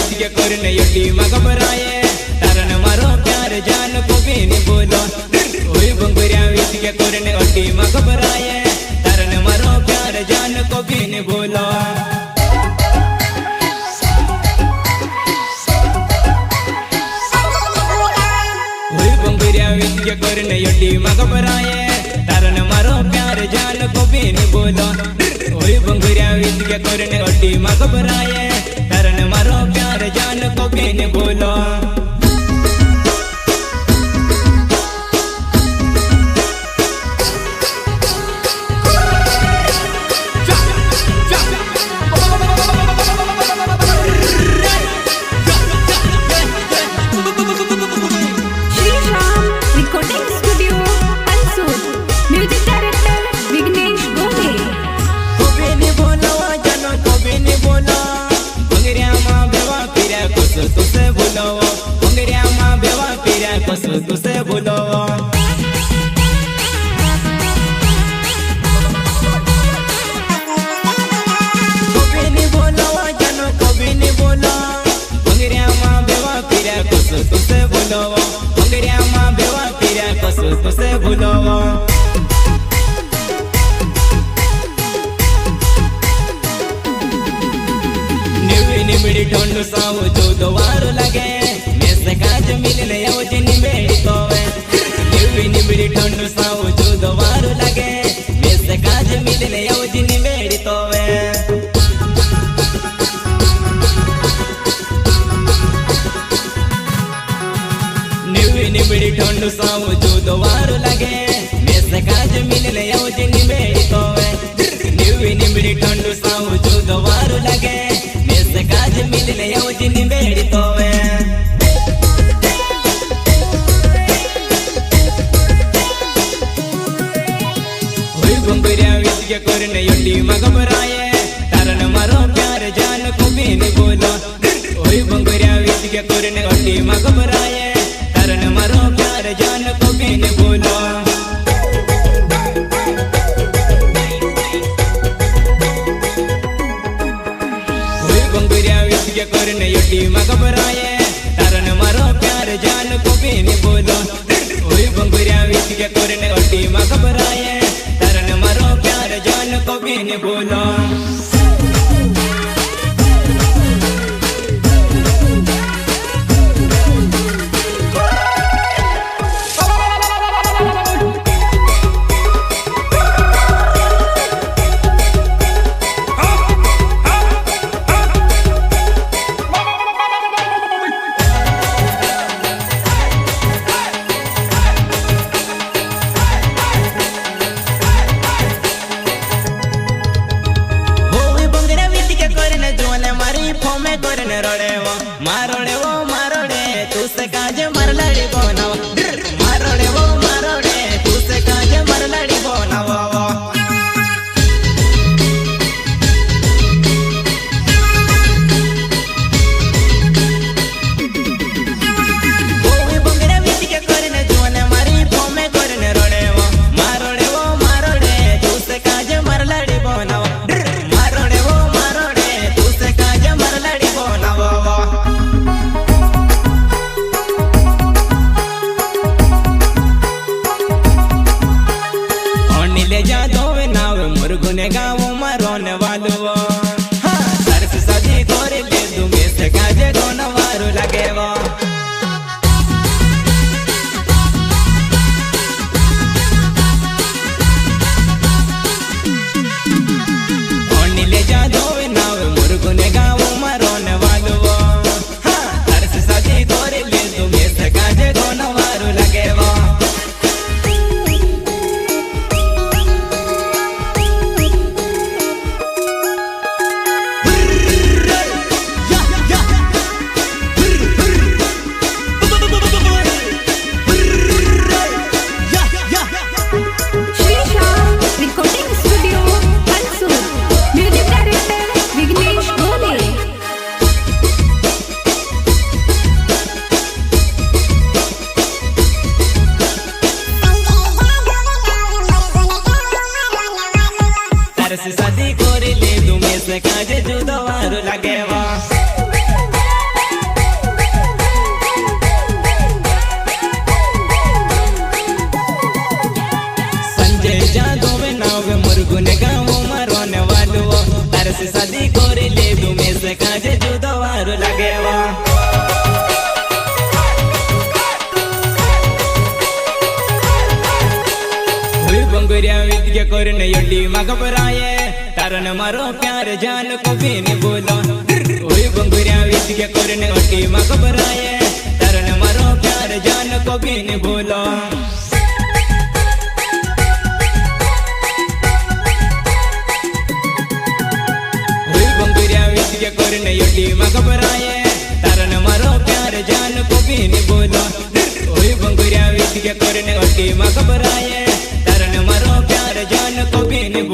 वीत के करने यटी मगबराए तारन मारो प्यार जान को भी नहीं बोलो ओए बंगरिया वीत के करने यटी मगबराए तारन मारो प्यार जान को भी नहीं बोलो ओए बंगरिया वीत के करने यटी मगबराए तारन मारो प्यार जान को भी नहीं बोलो ओए बंगरिया वीत के करने यटी मगबराए तारन मारो प्यार जान को भी नहीं बोलो तुसे बोलो बंगरिया माँ बेवा पीरा कसो तुसे बोलो कभी नहीं बोलो जानो कभी नहीं बोलो बंगरिया माँ बेवा पीरा कसो तुसे बोलो बंगरिया माँ बेवा पीरा कसो तुसे बोलो निमिड़ी ठंडू साव जो दोवारो लगे मेसे काज मिलने योजनी मेरी कोवे निमिड़ी ठंडू साव जो दोवारो लगे मेसे काज मिलने योजनी मेरी कोवे निमिड़ी ठंडू साव जो दोवारो लगे मेसे काज मिलने योजनी मेरी कोवे निमिड़ी ठंडू साव जो दोवारो लगे काज मिलने योजनी मेरी तोवे ओए बंगरिया वीत के करने यटी मगबराए तारन मारो प्यार जान को भी नहीं बोलो ओए बंगरिया वीत के करने यटी मगबराए तारन मारो प्यार जान को भी नहीं बोलो के करने यटी मगबराए तारन मारो प्यार जान को भी नहीं बोलो ओए बंगरिया वीत के करने यटी मगबराए तारन मारो प्यार जान को भी नहीं बोलो मारोड़े वो मारोड़े तू से काज मरलड़ी बोनावा मारोड़े वो मारोड़े तू से काज मरलड़ी बोनावा बंगरा वीत के करने जोने मारी फोमे करने रोड़े वो मारोड़े तू से काज मरलड़ी बोनावा मारोड़े वो मारोड़े तू से काज मरलड़ी बोनावा ले जा दो नाव मुर्गुने गाँव मरोने वालो सरस सदी गोरे ले दूंगे से काजे दोन वारो लगे वो ले जा दो नाव मुर्गुने गाँव मरोने वालो सरस सदी गोरे ले दूंगे से काजे दोन वारो लगे वो सरस सदी कोरी ले दूं में से काजे जुदो वारो लगे वा तारण मारो प्यार जान को भी नहीं बोलो ओए बंगुरिया विच के करने ओटी मा घबराए तारण मारो प्यार जान को भी नहीं बोलो ओए बंगुरिया विच के करने ओटी मा घबराए तारण मारो प्यार जान को भी नहीं बोलो ओए बंगुरिया विच के करने ओटी मा घबराए तारण मारो प्यार जान को भी नहीं